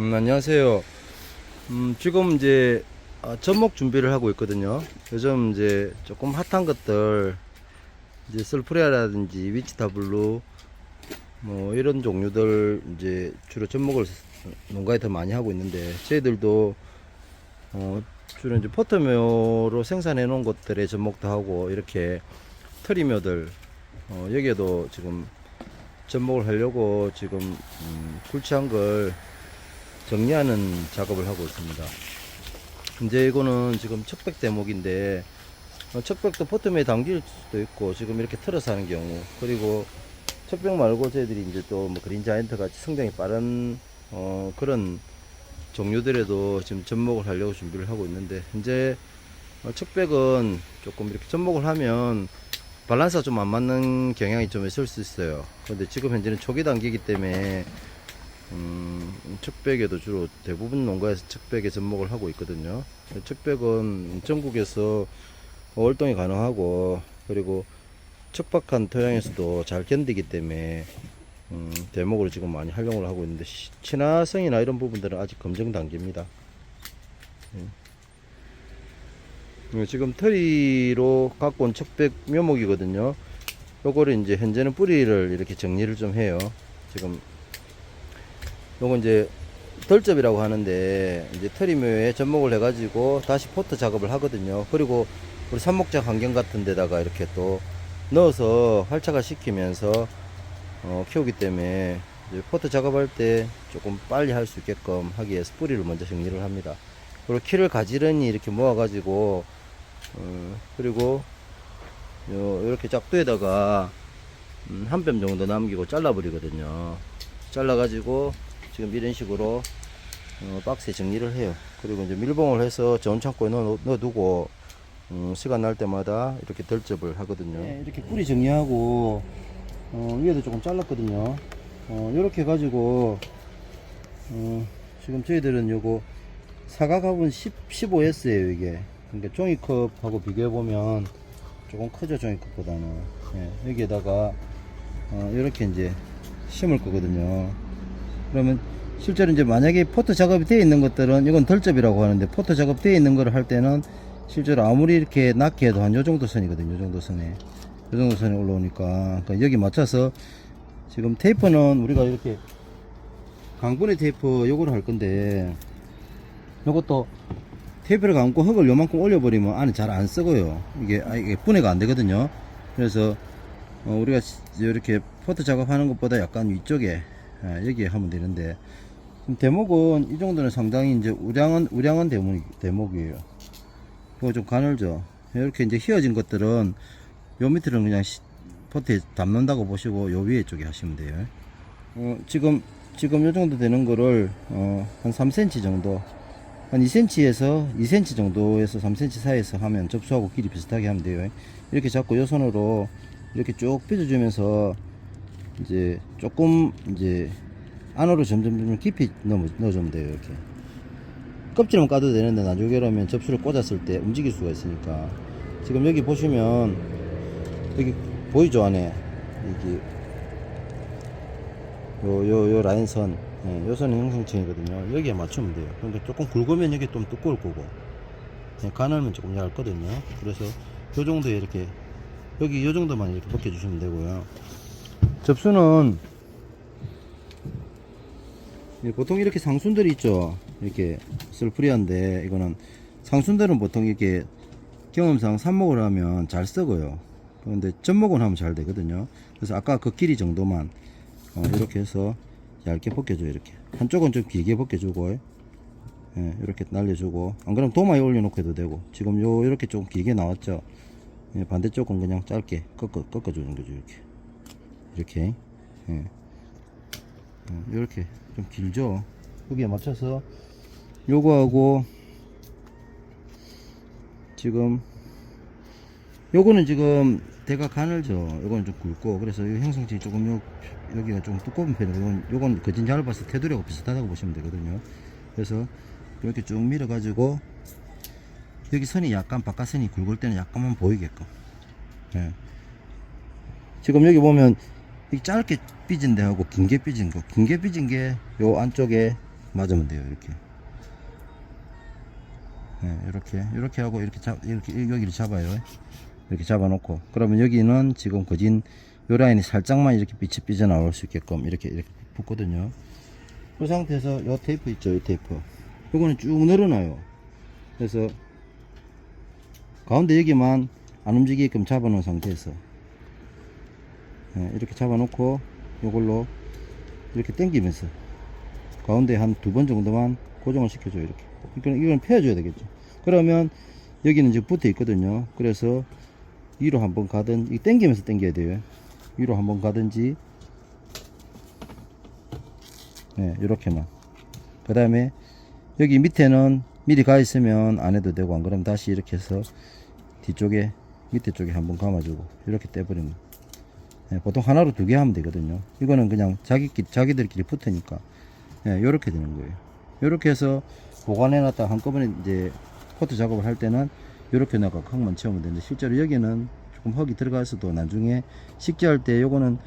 안녕하세요. 지금 이제 접목 준비를 하고 있거든요. 요즘 이제 조금 핫한 것들, 이제 설프레아라든지 위치타블루, 뭐 이런 종류들 이제 주로 접목을 농가에 더 많이 하고 있는데, 저희들도 주로 이제 포터묘로 생산해 놓은 것들에 접목도 하고, 이렇게 트리묘들, 여기에도 지금 접목을 하려고 지금 굴치한 걸 정리하는 작업을 하고 있습니다. 이제 이거는 지금 척백 대목인데, 척백도 포트매에 담길 수도 있고, 지금 이렇게 틀어서 하는 경우, 그리고 척백 말고 저희들이 이제 또 뭐 그린 자이언트 같이 성장이 빠른 그런 종류들에도 지금 접목을 하려고 준비를 하고 있는데, 이제 척백은 조금 이렇게 접목을 하면 밸런스가 좀 안 맞는 경향이 좀 있을 수 있어요. 근데 지금 현재는 초기 단계이기 때문에 척백에도 주로 대부분 농가에서 척백에 접목을 하고 있거든요. 척백은 전국에서 월동이 가능하고, 그리고 척박한 토양에서도 잘 견디기 때문에 대목으로 지금 많이 활용을 하고 있는데, 친화성이나 이런 부분들은 아직 검증 단계입니다. 지금 트리로 갖고 온 척백 묘목이거든요. 요거를 이제 현재는 뿌리를 이렇게 정리를 좀 해요. 지금 요건 이제 덜접이라고 하는데, 이제 트리묘에 접목을 해가지고 다시 포터 작업을 하거든요. 그리고 우리 삽목장 환경 같은 데다가 이렇게 또 넣어서 활착을 시키면서 키우기 때문에, 이제 포터 작업할 때 조금 빨리 할 수 있게끔 하기 위해서 뿌리를 먼저 정리를 합니다. 그리고 키를 가지런히 이렇게 모아가지고 그리고 이렇게 짝두에다가 한 뼘 정도 남기고 잘라 버리거든요. 잘라 가지고 지금 이런 식으로 박스에 정리를 해요. 그리고 이제 밀봉을 해서 저온 창고에 넣어두고 시간 날 때마다 이렇게 덜접을 하거든요. 네, 이렇게 뿌리 정리하고 위에도 조금 잘랐거든요. 이렇게 해가지고 지금 저희들은 요거 사각합은 15S예요 이게. 그러니까 종이컵하고 비교해보면 조금 크죠, 종이컵보다는. 예, 여기에다가 이렇게 이제 심을 거거든요. 그러면 실제로 이제 만약에 포터 작업이 되어 있는 것들은, 이건 덜접이라고 하는데, 포터 작업 되어 있는 거를 할 때는 실제로 아무리 이렇게 낮게 해도 한 요 정도 선이거든요. 요 정도 선에, 요 정도 선에 올라오니까. 그러니까 여기 맞춰서 지금 테이프는 우리가 이렇게 강분의 테이프 요거를 할 건데, 요것도 테이프를 감고 흙을 요만큼 올려버리면 안에 잘 안 썩어요. 이게 분해가 안 되거든요. 그래서 우리가 이렇게 포트 작업하는 것보다 약간 위쪽에 여기에 하면 되는데, 지금 대목은 이 정도는 상당히 이제 우량한 대목이에요. 이거 좀 가늘죠. 이렇게 이제 휘어진 것들은 요 밑에는 그냥 포트에 담는다고 보시고, 요 위에 쪽에 하시면 돼요. 지금 요 정도 되는 거를 한 3cm 정도, 한 2cm에서 2cm 정도에서 3cm 사이에서 하면 접수하고 길이 비슷하게 하면 돼요. 이렇게 잡고 요 손으로 이렇게 쭉 삐져주면서 이제 조금 이제 안으로 점점 깊이 넣어주면 돼요. 이렇게 껍질만 까도 되는데, 나중에 그러면 접수를 꽂았을 때 움직일 수가 있으니까. 지금 여기 보시면 여기 보이죠, 안에 여기 요 라인선, 요 선이 형성층이거든요. 여기에 맞추면 돼요. 그러니까 조금 굵으면 여기 좀 두꺼울 거고, 가늘면 조금 얇거든요. 그래서 요 정도에 이렇게, 여기 요 정도만 이렇게 벗겨주시면 되고요. 접수는 보통 이렇게 상순들이 있죠. 이렇게 설프리한데, 이거는 상순들은 보통 이렇게 경험상 삽목을 하면 잘 썩어요. 그런데 접목은 하면 잘 되거든요. 그래서 아까 그 길이 정도만 이렇게 해서 얇게 벗겨줘요. 이렇게 한쪽은 좀 길게 벗겨주고, 이렇게 날려주고, 안 그러면 도마에 올려놓고 해도 되고. 지금 이렇게 좀 길게 나왔죠. 반대쪽은 그냥 짧게 꺾어주는 거죠. 이렇게 이렇게 좀 길죠. 여기에 맞춰서 요거하고, 지금 요거는 지금 대가 가늘죠. 요거는 좀 굵고, 그래서 이 형성층이 조금 여기가 좀 두꺼운 편이고, 요건 거진 얇아서 테두리하고 비슷하다고 보시면 되거든요. 그래서 이렇게 쭉 밀어 가지고, 여기 선이 약간 바깥선이 굵을 때는 약간만 보이게끔. 지금 여기 보면 이 짧게 삐진 데하고 긴게 삐진 게 요 안쪽에 맞으면 돼요. 이렇게. 이렇게 하고 이렇게 여기를 잡아요. 이렇게 잡아놓고, 그러면 여기는 지금 거진 요 라인이 살짝만 이렇게 빛이 삐져나올 수 있게끔 이렇게 붙거든요. 그 상태에서 요 테이프 있죠, 이 테이프. 요거는 쭉 늘어나요. 그래서 가운데 여기만 안 움직이게끔 잡아놓은 상태에서 이렇게 잡아놓고 요걸로 이렇게 당기면서 가운데 한 2번 정도만 고정을 시켜줘요. 이렇게. 이건 펴줘야 되겠죠. 그러면 여기는 지금 붙어 있거든요. 그래서 위로 한번 가든, 이 당기면서 당겨야 돼요. 위로 한번 가든지, 이렇게만. 그 다음에 여기 밑에는 미리 가 있으면 안 해도 되고, 안 그러면 다시 이렇게 해서 뒤쪽에, 밑에 쪽에 한번 감아주고, 이렇게 떼버리면. 보통 하나로 2개 하면 되거든요. 이거는 그냥 자기들끼리 붙으니까, 요렇게 되는 거예요. 요렇게 해서 보관해놨다 한꺼번에 이제 코트 작업을 할 때는 요렇게 나가 흙만 채우면 되는데, 실제로 여기는 조금 흙이 들어가서도 나중에 식재할 때 요거는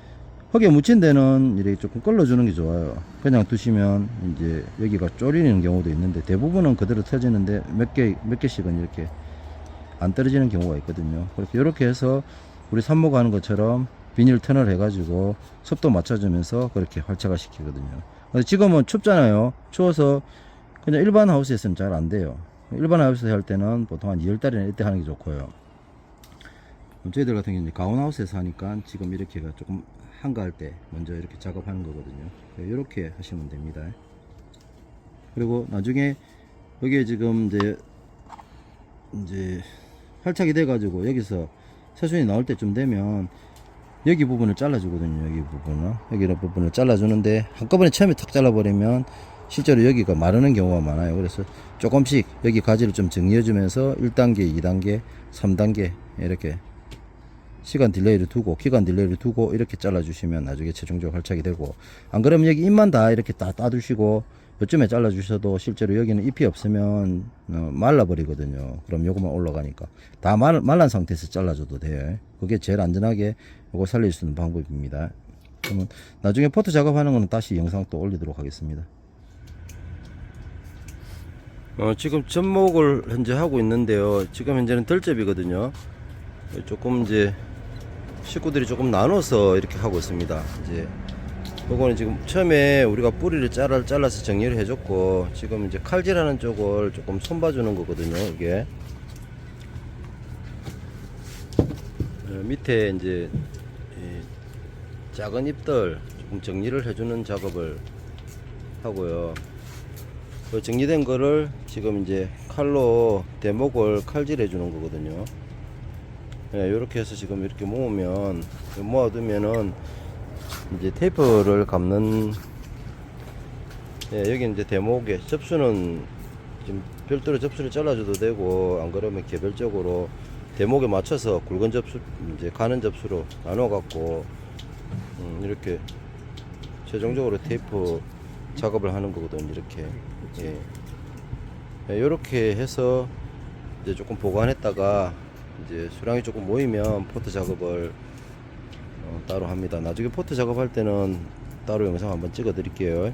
흙에 묻힌 데는 이렇게 조금 걸러주는 게 좋아요. 그냥 두시면 이제 여기가 쪼리는 경우도 있는데, 대부분은 그대로 터지는데 몇 개씩은 이렇게 안 떨어지는 경우가 있거든요. 그렇게 요렇게 해서 우리 삽목 하는 것처럼 비닐 턴을 해가지고 습도 맞춰주면서 그렇게 활착화 시키거든요. 근데 지금은 춥잖아요. 추워서 그냥 일반 하우스에서는 잘 안 돼요. 일반 하우스에서 할 때는 보통 한 2월달이나 이때 하는 게 좋고요. 저희들 같은 경우는 가온하우스에서 하니까 지금 이렇게가 조금 한가할 때 먼저 이렇게 작업하는 거거든요. 이렇게 하시면 됩니다. 그리고 나중에 여기에 지금 이제 활착이 돼 가지고 여기서 새순이 나올 때쯤 되면 여기 부분을 잘라 주거든요. 여기 부분을 잘라 주는데, 한꺼번에 처음에 탁 잘라 버리면 실제로 여기가 마르는 경우가 많아요. 그래서 조금씩 여기 가지를 좀 정리해 주면서 1단계, 2단계, 3단계 이렇게 기간 딜레이를 두고 이렇게 잘라 주시면 나중에 최종적으로 활착이 되고, 안 그러면 여기 잎만 다 이렇게 다 따두시고 요쯤에 잘라 주셔도 실제로 여기는 잎이 없으면 말라 버리거든요. 그럼 요거만 올라가니까 다 말란 상태에서 잘라 줘도 돼요. 그게 제일 안전하게 요거 살릴 수 있는 방법입니다. 그러면 나중에 포트 작업하는 거는 다시 영상 또 올리도록 하겠습니다. 지금 접목을 현재 하고 있는데요. 지금 현재는 덜접이거든요. 조금 이제 식구들이 조금 나눠서 이렇게 하고 있습니다. 이제 요거는 지금 처음에 우리가 뿌리를 잘라서 정리를 해줬고, 지금 이제 칼질하는 쪽을 조금 손봐주는 거거든요. 이게 밑에 이제 작은 잎들 조금 정리를 해주는 작업을 하고요. 그 정리된 거를 지금 이제 칼로 대목을 칼질해 주는 거거든요. 이렇게 해서 지금 이렇게 모아두면은 이제 테이프를 감는, 여기 이제 대목에 접수는 지금 별도로 접수를 잘라줘도 되고, 안 그러면 개별적으로 대목에 맞춰서 굵은 접수, 이제 가는 접수로 나눠 갖고 이렇게 최종적으로 테이프 작업을 하는 거거든요. 이렇게 이렇게 해서 이제 조금 보관했다가 이제 수량이 조금 모이면 포트 작업을 따로 합니다. 나중에 포트 작업할 때는 따로 영상 한번 찍어 드릴게요.